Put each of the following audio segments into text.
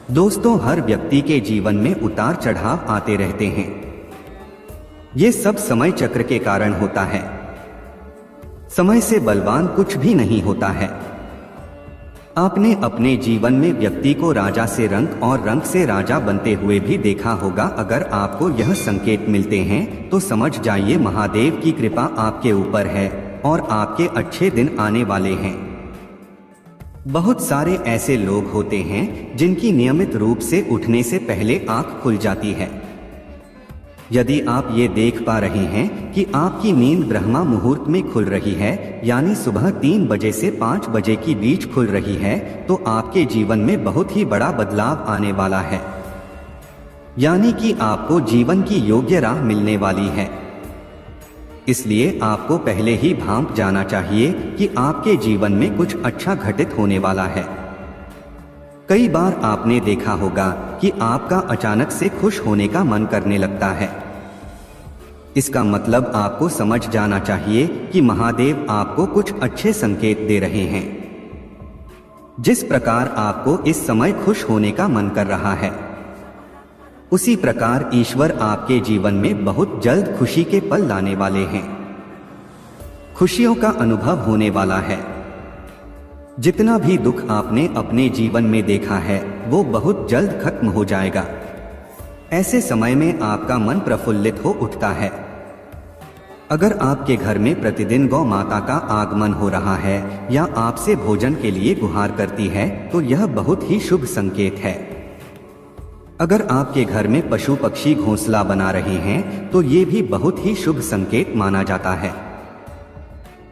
दोस्तों, हर व्यक्ति के जीवन में उतार चढ़ाव आते रहते हैं। ये सब समय चक्र के कारण होता है। समय से बलवान कुछ भी नहीं होता है। आपने अपने जीवन में व्यक्ति को राजा से रंक और रंक से राजा बनते हुए भी देखा होगा। अगर आपको यह संकेत मिलते हैं तो समझ जाइए महादेव की कृपा आपके ऊपर है और आपके अच्छे दिन आने वाले हैं। बहुत सारे ऐसे लोग होते हैं जिनकी नियमित रूप से उठने से पहले आंख खुल जाती है। यदि आप ये देख पा रहे हैं कि आपकी नींद ब्रह्मा मुहूर्त में खुल रही है, यानी सुबह 3 बजे से 5 बजे के बीच खुल रही है, तो आपके जीवन में बहुत ही बड़ा बदलाव आने वाला है। यानी कि आपको जीवन की योग्य राह मिलने वाली है। इसलिए आपको पहले ही भांप जाना चाहिए कि आपके जीवन में कुछ अच्छा घटित होने वाला है। कई बार आपने देखा होगा कि आपका अचानक से खुश होने का मन करने लगता है। इसका मतलब आपको समझ जाना चाहिए कि महादेव आपको कुछ अच्छे संकेत दे रहे हैं। जिस प्रकार आपको इस समय खुश होने का मन कर रहा है, उसी प्रकार ईश्वर आपके जीवन में बहुत जल्द खुशी के पल लाने वाले हैं। खुशियों का अनुभव होने वाला है। जितना भी दुख आपने अपने जीवन में देखा है वो बहुत जल्द खत्म हो जाएगा। ऐसे समय में आपका मन प्रफुल्लित हो उठता है। अगर आपके घर में प्रतिदिन गौ माता का आगमन हो रहा है या आपसे भोजन के लिए गुहार करती है तो यह बहुत ही शुभ संकेत है। अगर आपके घर में पशु पक्षी घोंसला बना रहे हैं तो ये भी बहुत ही शुभ संकेत माना जाता है।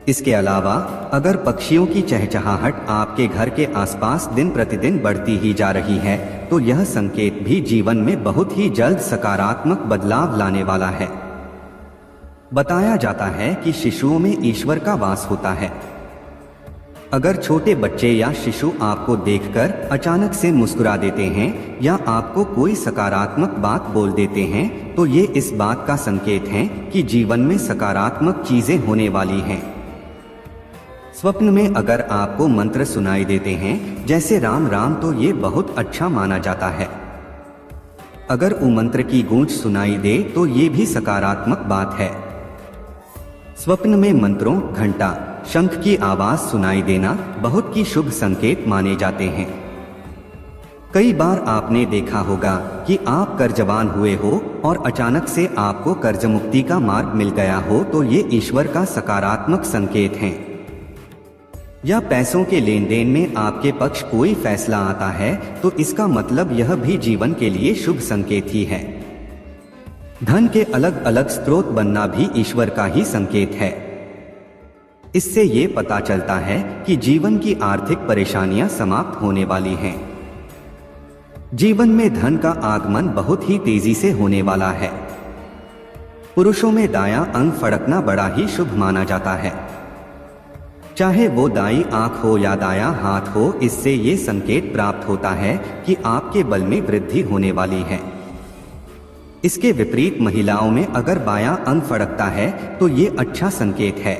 इसके अलावा अगर पक्षियों की चहचहाहट आपके घर के आसपास दिन प्रतिदिन बढ़ती ही जा रही है तो यह संकेत भी जीवन में बहुत ही जल्द सकारात्मक बदलाव लाने वाला है। बताया जाता है कि शिशुओं में ईश्वर का वास होता है। अगर छोटे बच्चे या शिशु आपको देखकर अचानक से मुस्कुरा देते हैं या आपको कोई सकारात्मक बात बोल देते हैं तो ये इस बात का संकेत है कि जीवन में सकारात्मक चीजें होने वाली हैं। स्वप्न में अगर आपको मंत्र सुनाई देते हैं जैसे राम राम तो ये बहुत अच्छा माना जाता है। अगर वो मंत्र की गूंज सुनाई दे तो ये भी सकारात्मक बात है। स्वप्न में मंत्रों, घंटा, शंख की आवाज सुनाई देना बहुत ही शुभ संकेत माने जाते हैं। कई बार आपने देखा होगा कि आप कर्जवान हुए हो और अचानक से आपको कर्ज मुक्ति का मार्ग मिल गया हो तो ये ईश्वर का सकारात्मक संकेत है। या पैसों के लेन देन में आपके पक्ष कोई फैसला आता है तो इसका मतलब यह भी जीवन के लिए शुभ संकेत ही है। धन के अलग अलग स्रोत बनना भी ईश्वर का ही संकेत है। इससे ये पता चलता है कि जीवन की आर्थिक परेशानियां समाप्त होने वाली हैं। जीवन में धन का आगमन बहुत ही तेजी से होने वाला है। पुरुषों में दायां अंग फड़कना बड़ा ही शुभ माना जाता है। चाहे वो दाई आंख हो या दायां हाथ हो, इससे ये संकेत प्राप्त होता है कि आपके बल में वृद्धि होने वाली है। इसके विपरीत महिलाओं में अगर बायां अंग फड़कता है तो ये अच्छा संकेत है।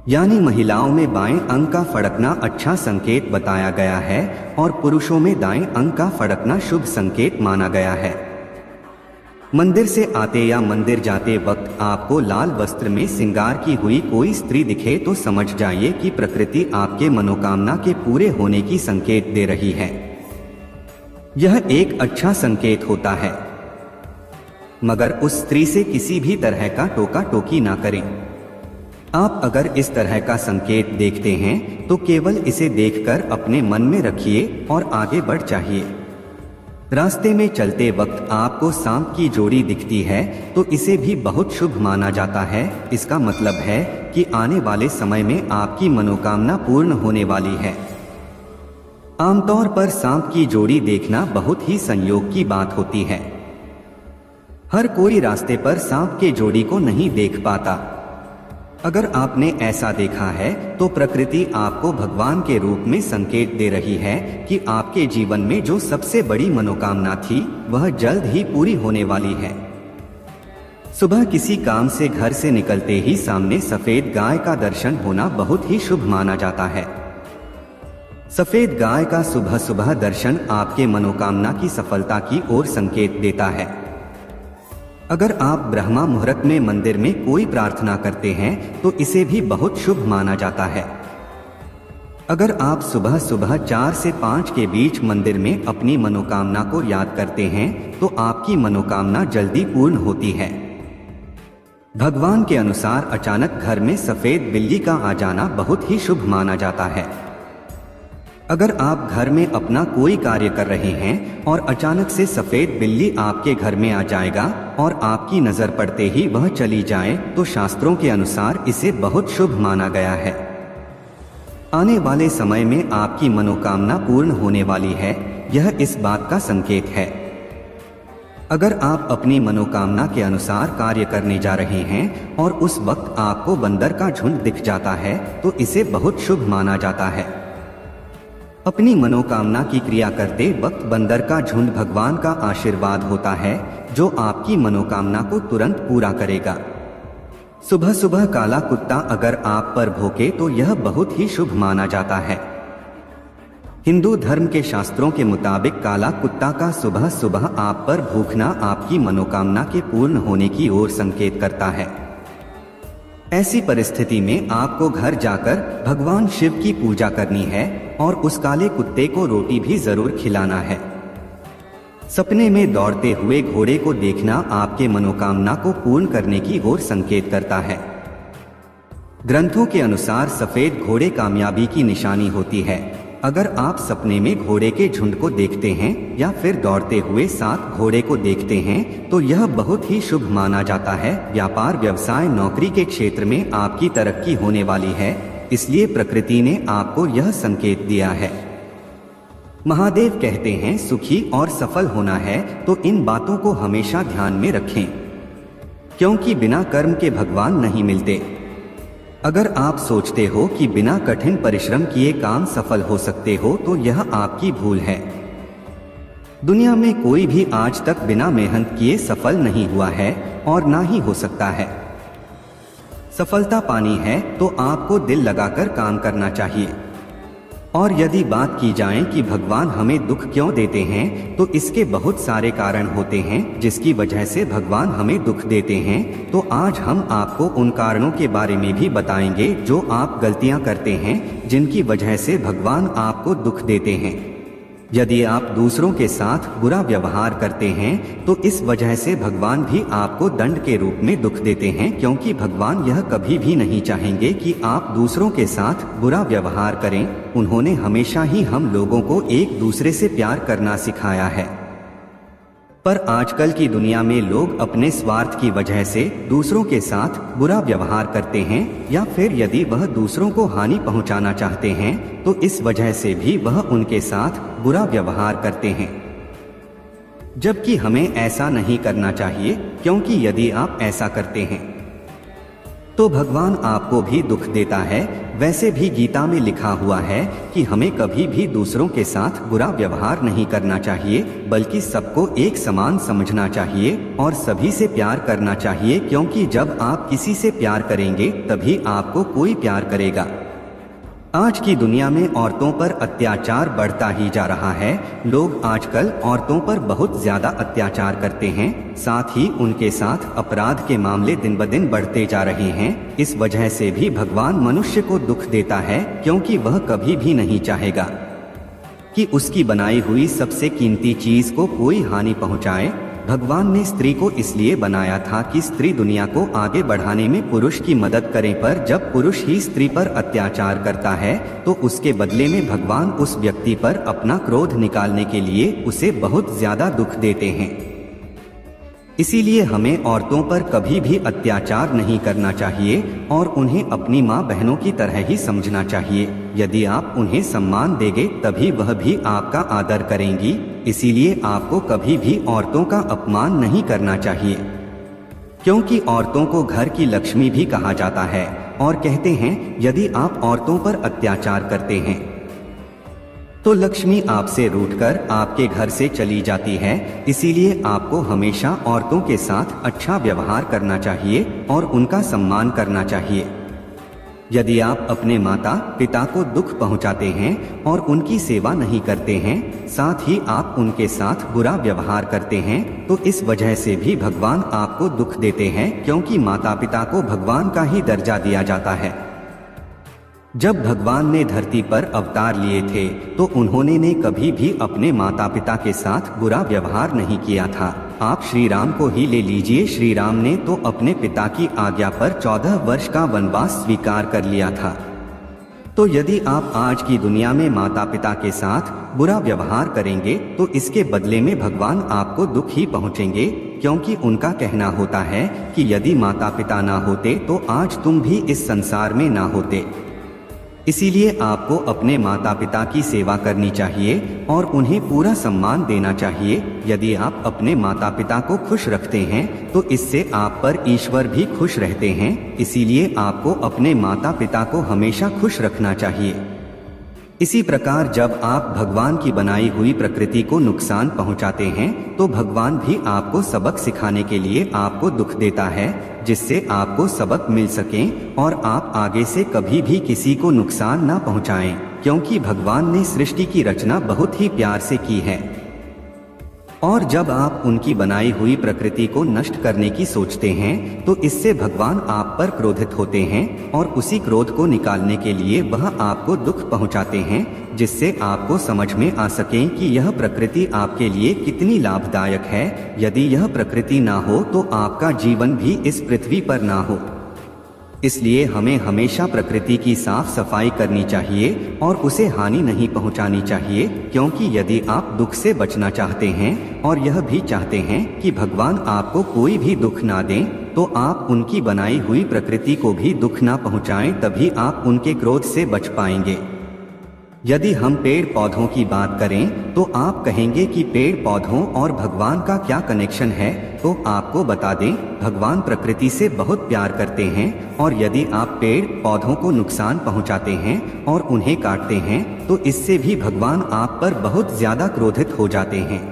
यानी महिलाओं में बाएं अंग का फड़कना अच्छा संकेत बताया गया है और पुरुषों में दाएं अंग का फड़कना शुभ संकेत माना गया है। मंदिर से आते या मंदिर जाते वक्त आपको लाल वस्त्र में श्रृंगार की हुई कोई स्त्री दिखे तो समझ जाइए कि प्रकृति आपके मनोकामना के पूरे होने की संकेत दे रही है। यह एक अच्छा संकेत होता है, मगर उस स्त्री से किसी भी तरह का टोका टोकी ना करें। आप अगर इस तरह का संकेत देखते हैं तो केवल इसे देखकर अपने मन में रखिए और आगे बढ़ जाइए। रास्ते में चलते वक्त आपको सांप की जोड़ी दिखती है तो इसे भी बहुत शुभ माना जाता है। इसका मतलब है कि आने वाले समय में आपकी मनोकामना पूर्ण होने वाली है। आमतौर पर सांप की जोड़ी देखना बहुत ही संयोग की बात होती है। हर कोई रास्ते पर सांप के जोड़ी को नहीं देख पाता। अगर आपने ऐसा देखा है तो प्रकृति आपको भगवान के रूप में संकेत दे रही है कि आपके जीवन में जो सबसे बड़ी मनोकामना थी वह जल्द ही पूरी होने वाली है। सुबह किसी काम से घर से निकलते ही सामने सफेद गाय का दर्शन होना बहुत ही शुभ माना जाता है। सफेद गाय का सुबह सुबह दर्शन आपके मनोकामना की सफलता की ओर संकेत देता है। अगर आप ब्रह्मा मुहूर्त में मंदिर में कोई प्रार्थना करते हैं तो इसे भी बहुत शुभ माना जाता है। अगर आप सुबह सुबह 4 से 5 के बीच मंदिर में अपनी मनोकामना को याद करते हैं तो आपकी मनोकामना जल्दी पूर्ण होती है। भगवान के अनुसार अचानक घर में सफेद बिल्ली का आ जाना बहुत ही शुभ माना जाता है। अगर आप घर में अपना कोई कार्य कर रहे हैं और अचानक से सफेद बिल्ली आपके घर में आ जाएगा और आपकी नजर पड़ते ही वह चली जाए तो शास्त्रों के अनुसार इसे बहुत शुभ माना गया है। आने वाले समय में आपकी मनोकामना पूर्ण होने वाली है, यह इस बात का संकेत है। अगर आप अपनी मनोकामना के अनुसार कार्य करने जा रहे हैं और उस वक्त आपको बंदर का झुंड दिख जाता है तो इसे बहुत शुभ माना जाता है। अपनी मनोकामना की क्रिया करते वक्त बंदर का झुंड भगवान का आशीर्वाद होता है जो आपकी मनोकामना को तुरंत पूरा करेगा। सुबह सुबह काला कुत्ता अगर आप पर भौंके तो यह बहुत ही शुभ माना जाता है। हिंदू धर्म के शास्त्रों के मुताबिक काला कुत्ता का सुबह सुबह आप पर भूखना आपकी मनोकामना के पूर्ण होने की ओर संकेत करता है। ऐसी परिस्थिति में आपको घर जाकर भगवान शिव की पूजा करनी है और उस काले कुत्ते को रोटी भी जरूर खिलाना है। सपने में दौड़ते हुए घोड़े को देखना आपके मनोकामना को पूर्ण करने की ओर संकेत करता है। ग्रंथों के अनुसार सफेद घोड़े कामयाबी की निशानी होती है। अगर आप सपने में घोड़े के झुंड को देखते हैं या फिर दौड़ते हुए साथ घोड़े को देखते हैं तो यह बहुत ही शुभ माना जाता है। व्यापार, व्यवसाय, नौकरी के क्षेत्र में आपकी तरक्की होने वाली है, इसलिए प्रकृति ने आपको यह संकेत दिया है। महादेव कहते हैं सुखी और सफल होना है तो इन बातों को हमेशा ध्यान में रखें, क्योंकि बिना कर्म के भगवान नहीं मिलते। अगर आप सोचते हो कि बिना कठिन परिश्रम किए काम सफल हो सकते हो तो यह आपकी भूल है। दुनिया में कोई भी आज तक बिना मेहनत किए सफल नहीं हुआ है और ना ही हो सकता है। सफलता पानी है तो आपको दिल लगाकर काम करना चाहिए। और यदि बात की जाए कि भगवान हमें दुख क्यों देते हैं तो इसके बहुत सारे कारण होते हैं जिसकी वजह से भगवान हमें दुख देते हैं। तो आज हम आपको उन कारणों के बारे में भी बताएंगे जो आप गलतियां करते हैं जिनकी वजह से भगवान आपको दुख देते हैं। यदि आप दूसरों के साथ बुरा व्यवहार करते हैं तो इस वजह से भगवान भी आपको दंड के रूप में दुख देते हैं, क्योंकि भगवान यह कभी भी नहीं चाहेंगे कि आप दूसरों के साथ बुरा व्यवहार करें। उन्होंने हमेशा ही हम लोगों को एक दूसरे से प्यार करना सिखाया है। पर आजकल की दुनिया में लोग अपने स्वार्थ की वजह से दूसरों के साथ बुरा व्यवहार करते हैं या फिर यदि वह दूसरों को हानि पहुंचाना चाहते हैं तो इस वजह से भी वह उनके साथ बुरा व्यवहार करते हैं, जबकि हमें ऐसा नहीं करना चाहिए, क्योंकि यदि आप ऐसा करते हैं तो भगवान आपको भी दुख देता है। वैसे भी गीता में लिखा हुआ है कि हमें कभी भी दूसरों के साथ बुरा व्यवहार नहीं करना चाहिए, बल्कि सबको एक समान समझना चाहिए और सभी से प्यार करना चाहिए, क्योंकि जब आप किसी से प्यार करेंगे तभी आपको कोई प्यार करेगा। आज की दुनिया में औरतों पर अत्याचार बढ़ता ही जा रहा है। लोग आजकल औरतों पर बहुत ज्यादा अत्याचार करते हैं, साथ ही उनके साथ अपराध के मामले दिन ब दिन बढ़ते जा रहे हैं। इस वजह से भी भगवान मनुष्य को दुख देता है, क्योंकि वह कभी भी नहीं चाहेगा कि उसकी बनाई हुई सबसे कीमती चीज को कोई हानि पहुंचाए। भगवान ने स्त्री को इसलिए बनाया था कि स्त्री दुनिया को आगे बढ़ाने में पुरुष की मदद करे, पर जब पुरुष ही स्त्री पर अत्याचार करता है तो उसके बदले में भगवान उस व्यक्ति पर अपना क्रोध निकालने के लिए उसे बहुत ज्यादा दुख देते हैं। इसीलिए हमें औरतों पर कभी भी अत्याचार नहीं करना चाहिए और उन्हें अपनी माँ बहनों की तरह ही समझना चाहिए। यदि आप उन्हें सम्मान देंगे तभी वह भी आपका आदर करेंगी। इसीलिए आपको कभी भी औरतों का अपमान नहीं करना चाहिए, क्योंकि औरतों को घर की लक्ष्मी भी कहा जाता है और कहते हैं यदि आप औरतों पर अत्याचार करते हैं तो लक्ष्मी आपसे रूठकर आपके घर से चली जाती है। इसीलिए आपको हमेशा औरतों के साथ अच्छा व्यवहार करना चाहिए और उनका सम्मान करना चाहिए। यदि आप अपने माता पिता को दुख पहुंचाते हैं और उनकी सेवा नहीं करते हैं, साथ ही आप उनके साथ बुरा व्यवहार करते हैं, तो इस वजह से भी भगवान आपको दुख देते हैं, क्योंकि माता पिता को भगवान का ही दर्जा दिया जाता है। जब भगवान ने धरती पर अवतार लिए थे तो उन्होंने कभी भी अपने माता पिता के साथ बुरा व्यवहार नहीं किया था। आप श्री राम को ही ले लीजिए, श्री राम ने तो अपने पिता की आज्ञा पर 14 वर्ष का वनवास स्वीकार कर लिया था। तो यदि आप आज की दुनिया में माता पिता के साथ बुरा व्यवहार करेंगे तो इसके बदले में भगवान आपको दुख ही पहुंचेंगे, क्योंकि उनका कहना होता है कि यदि माता पिता ना होते तो आज तुम भी इस संसार में ना होते। इसीलिए आपको अपने माता पिता की सेवा करनी चाहिए और उन्हें पूरा सम्मान देना चाहिए। यदि आप अपने माता पिता को खुश रखते हैं तो इससे आप पर ईश्वर भी खुश रहते हैं। इसीलिए आपको अपने माता पिता को हमेशा खुश रखना चाहिए। इसी प्रकार जब आप भगवान की बनाई हुई प्रकृति को नुकसान पहुंचाते हैं तो भगवान भी आपको सबक सिखाने के लिए आपको दुख देता है, जिससे आपको सबक मिल सके और आप आगे से कभी भी किसी को नुकसान ना पहुंचाएं, क्योंकि भगवान ने सृष्टि की रचना बहुत ही प्यार से की है। और जब आप उनकी बनाई हुई प्रकृति को नष्ट करने की सोचते हैं तो इससे भगवान आप पर क्रोधित होते हैं और उसी क्रोध को निकालने के लिए वह आपको दुख पहुंचाते हैं, जिससे आपको समझ में आ सके कि यह प्रकृति आपके लिए कितनी लाभदायक है। यदि यह प्रकृति ना हो तो आपका जीवन भी इस पृथ्वी पर ना हो। इसलिए हमें हमेशा प्रकृति की साफ सफाई करनी चाहिए और उसे हानि नहीं पहुंचानी चाहिए, क्योंकि यदि आप दुख से बचना चाहते हैं और यह भी चाहते हैं कि भगवान आपको कोई भी दुख ना दें, तो आप उनकी बनाई हुई प्रकृति को भी दुख ना पहुंचाएं, तभी आप उनके क्रोध से बच पाएंगे। यदि हम पेड़ पौधों की बात करें तो आप कहेंगे कि पेड़ पौधों और भगवान का क्या कनेक्शन है, तो आपको बता दें, भगवान प्रकृति से बहुत प्यार करते हैं और यदि आप पेड़ पौधों को नुकसान पहुंचाते हैं और उन्हें काटते हैं तो इससे भी भगवान आप पर बहुत ज्यादा क्रोधित हो जाते हैं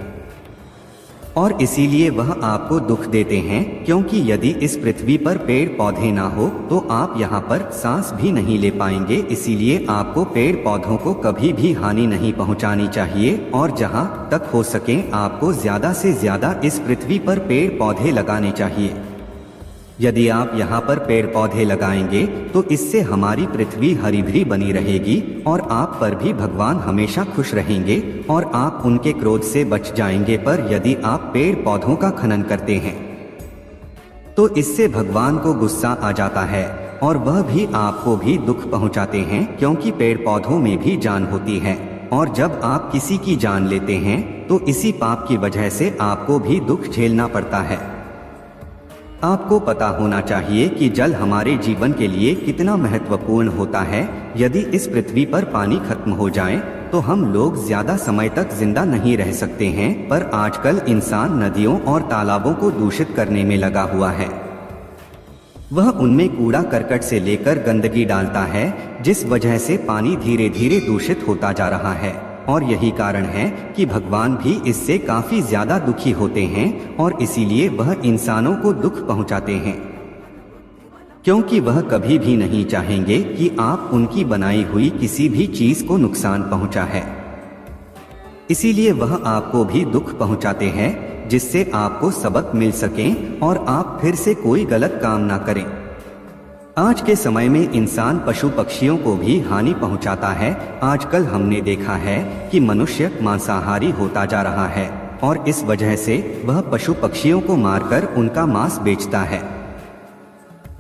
और इसीलिए वह आपको दुख देते हैं, क्योंकि यदि इस पृथ्वी पर पेड़ पौधे ना हो तो आप यहाँ पर सांस भी नहीं ले पाएंगे। इसीलिए आपको पेड़ पौधों को कभी भी हानि नहीं पहुँचानी चाहिए और जहाँ तक हो सके आपको ज्यादा से ज्यादा इस पृथ्वी पर पेड़ पौधे लगाने चाहिए। यदि आप यहाँ पर पेड़ पौधे लगाएंगे तो इससे हमारी पृथ्वी हरी भरी बनी रहेगी और आप पर भी भगवान हमेशा खुश रहेंगे और आप उनके क्रोध से बच जाएंगे। पर यदि आप पेड़ पौधों का खनन करते हैं तो इससे भगवान को गुस्सा आ जाता है और वह भी आपको भी दुख पहुंचाते हैं, क्योंकि पेड़ पौधों में भी जान होती है और जब आप किसी की जान लेते हैं तो इसी पाप की वजह से आपको भी दुख झेलना पड़ता है। आपको पता होना चाहिए कि जल हमारे जीवन के लिए कितना महत्वपूर्ण होता है। यदि इस पृथ्वी पर पानी खत्म हो जाए तो हम लोग ज्यादा समय तक जिंदा नहीं रह सकते हैं, पर आजकल इंसान नदियों और तालाबों को दूषित करने में लगा हुआ है। वह उनमें कूड़ा करकट से लेकर गंदगी डालता है, जिस वजह से पानी धीरे धीरे दूषित होता जा रहा है और यही कारण है कि भगवान भी इससे काफी ज्यादा दुखी होते हैं और इसीलिए वह इंसानों को दुख पहुंचाते हैं, क्योंकि वह कभी भी नहीं चाहेंगे कि आप उनकी बनाई हुई किसी भी चीज को नुकसान पहुंचा है। इसीलिए वह आपको भी दुख पहुंचाते हैं, जिससे आपको सबक मिल सके और आप फिर से कोई गलत काम ना करें। आज के समय में इंसान पशु पक्षियों को भी हानि पहुंचाता है। आजकल हमने देखा है कि मनुष्य मांसाहारी होता जा रहा है और इस वजह से वह पशु पक्षियों को मारकर उनका मांस बेचता है।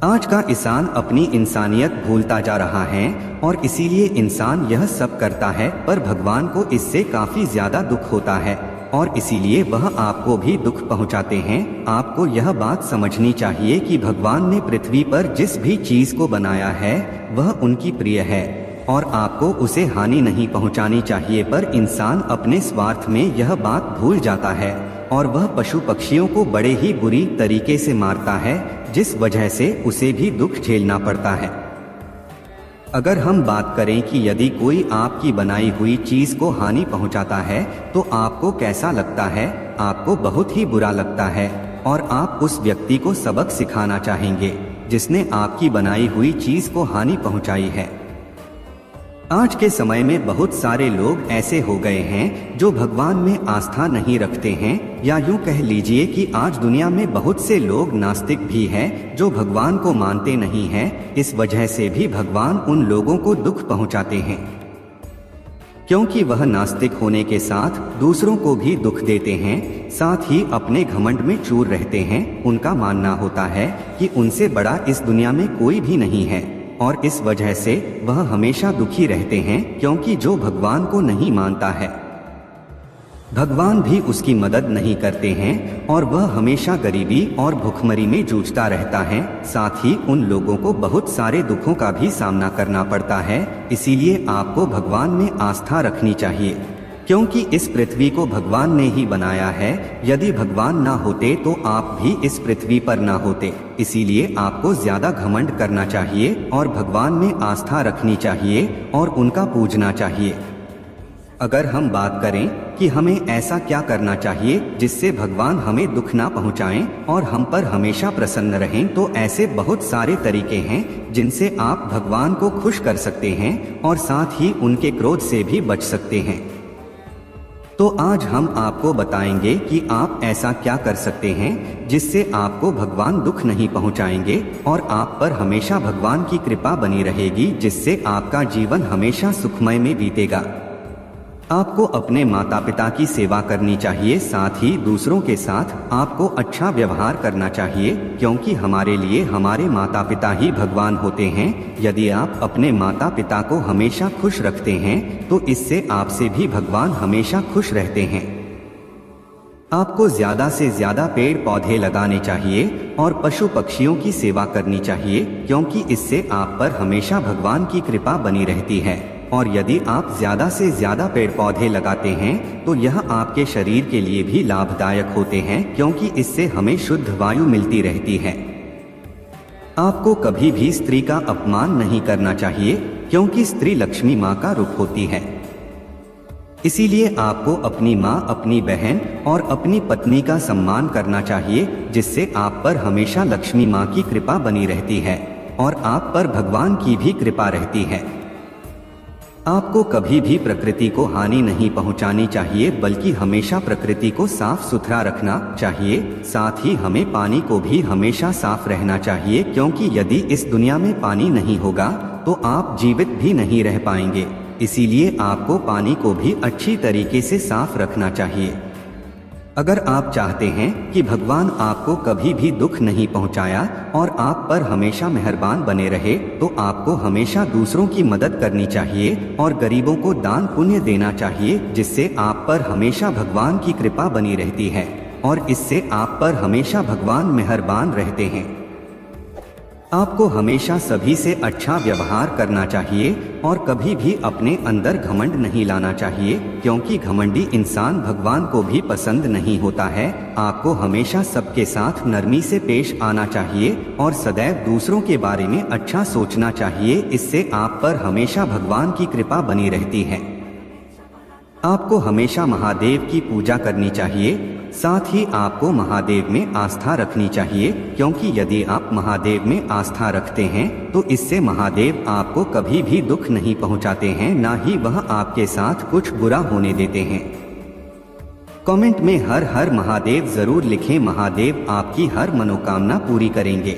आज का इंसान अपनी इंसानियत भूलता जा रहा है और इसीलिए इंसान यह सब करता है, पर भगवान को इससे काफी ज्यादा दुख होता है और इसीलिए वह आपको भी दुख पहुंचाते हैं। आपको यह बात समझनी चाहिए कि भगवान ने पृथ्वी पर जिस भी चीज को बनाया है वह उनकी प्रिय है और आपको उसे हानि नहीं पहुंचानी चाहिए, पर इंसान अपने स्वार्थ में यह बात भूल जाता है और वह पशु पक्षियों को बड़े ही बुरी तरीके से मारता है, जिस वजह से उसे भी दुख झेलना पड़ता है। अगर हम बात करें कि यदि कोई आपकी बनाई हुई चीज को हानि पहुंचाता है तो आपको कैसा लगता है? आपको बहुत ही बुरा लगता है और आप उस व्यक्ति को सबक सिखाना चाहेंगे। जिसने आपकी बनाई हुई चीज को हानि पहुंचाई है। आज के समय में बहुत सारे लोग ऐसे हो गए हैं जो भगवान में आस्था नहीं रखते हैं, या यूं कह लीजिए कि आज दुनिया में बहुत से लोग नास्तिक भी हैं जो भगवान को मानते नहीं हैं। इस वजह से भी भगवान उन लोगों को दुख पहुंचाते हैं, क्योंकि वह नास्तिक होने के साथ दूसरों को भी दुख देते हैं, साथ ही अपने घमंड में चूर रहते हैं। उनका मानना होता है कि उनसे बड़ा इस दुनिया में कोई भी नहीं है, और इस वजह से वह हमेशा दुखी रहते हैं, क्योंकि जो भगवान को नहीं मानता है भगवान भी उसकी मदद नहीं करते हैं, और वह हमेशा गरीबी और भुखमरी में जूझता रहता है। साथ ही उन लोगों को बहुत सारे दुखों का भी सामना करना पड़ता है। इसीलिए आपको भगवान में आस्था रखनी चाहिए, क्योंकि इस पृथ्वी को भगवान ने ही बनाया है। यदि भगवान ना होते तो आप भी इस पृथ्वी पर ना होते। इसीलिए आपको ज्यादा घमंड करना चाहिए और भगवान में आस्था रखनी चाहिए और उनका पूजना चाहिए। अगर हम बात करें कि हमें ऐसा क्या करना चाहिए जिससे भगवान हमें दुख ना पहुंचाएं और हम पर हमेशा प्रसन्न रहें, तो ऐसे बहुत सारे तरीके हैं जिनसे आप भगवान को खुश कर सकते हैं और साथ ही उनके क्रोध से भी बच सकते हैं। तो आज हम आपको बताएंगे कि आप ऐसा क्या कर सकते हैं जिससे आपको भगवान दुख नहीं पहुंचाएंगे और आप पर हमेशा भगवान की कृपा बनी रहेगी, जिससे आपका जीवन हमेशा सुखमय में बीतेगा। आपको अपने माता पिता की सेवा करनी चाहिए, साथ ही दूसरों के साथ आपको अच्छा व्यवहार करना चाहिए, क्योंकि हमारे लिए हमारे माता पिता ही भगवान होते हैं। यदि आप अपने माता पिता को हमेशा खुश रखते हैं तो इससे आपसे भी भगवान हमेशा खुश रहते हैं। आपको ज्यादा से ज्यादा पेड़ पौधे लगाने चाहिए और पशु पक्षियों की सेवा करनी चाहिए, क्योंकि इससे आप पर हमेशा भगवान की कृपा बनी रहती है। और यदि आप ज्यादा से ज्यादा पेड़ पौधे लगाते हैं तो यह आपके शरीर के लिए भी लाभदायक होते हैं, क्योंकि इससे हमें शुद्ध वायु मिलती रहती है। आपको कभी भी स्त्री का अपमान नहीं करना चाहिए, क्योंकि स्त्री लक्ष्मी माँ का रूप होती है। इसीलिए आपको अपनी माँ, अपनी बहन और अपनी पत्नी का सम्मान करना चाहिए, जिससे आप पर हमेशा लक्ष्मी माँ की कृपा बनी रहती है और आप पर भगवान की भी कृपा रहती है। आपको कभी भी प्रकृति को हानि नहीं पहुंचानी चाहिए, बल्कि हमेशा प्रकृति को साफ सुथरा रखना चाहिए। साथ ही हमें पानी को भी हमेशा साफ रहना चाहिए, क्योंकि यदि इस दुनिया में पानी नहीं होगा तो आप जीवित भी नहीं रह पाएंगे। इसीलिए आपको पानी को भी अच्छी तरीके से साफ रखना चाहिए। अगर आप चाहते हैं कि भगवान आपको कभी भी दुख नहीं पहुंचाया और आप पर हमेशा मेहरबान बने रहे, तो आपको हमेशा दूसरों की मदद करनी चाहिए और गरीबों को दान पुण्य देना चाहिए, जिससे आप पर हमेशा भगवान की कृपा बनी रहती है और इससे आप पर हमेशा भगवान मेहरबान रहते हैं। आपको हमेशा सभी से अच्छा व्यवहार करना चाहिए और कभी भी अपने अंदर घमंड नहीं लाना चाहिए, क्योंकि घमंडी इंसान भगवान को भी पसंद नहीं होता है। आपको हमेशा सबके साथ नरमी से पेश आना चाहिए और सदैव दूसरों के बारे में अच्छा सोचना चाहिए। इससे आप पर हमेशा भगवान की कृपा बनी रहती है। आपको हमेशा महादेव की पूजा करनी चाहिए, साथ ही आपको महादेव में आस्था रखनी चाहिए, क्योंकि यदि आप महादेव में आस्था रखते हैं तो इससे महादेव आपको कभी भी दुख नहीं पहुंचाते हैं, ना ही वह आपके साथ कुछ बुरा होने देते हैं। कमेंट में हर हर महादेव जरूर लिखें, महादेव आपकी हर मनोकामना पूरी करेंगे।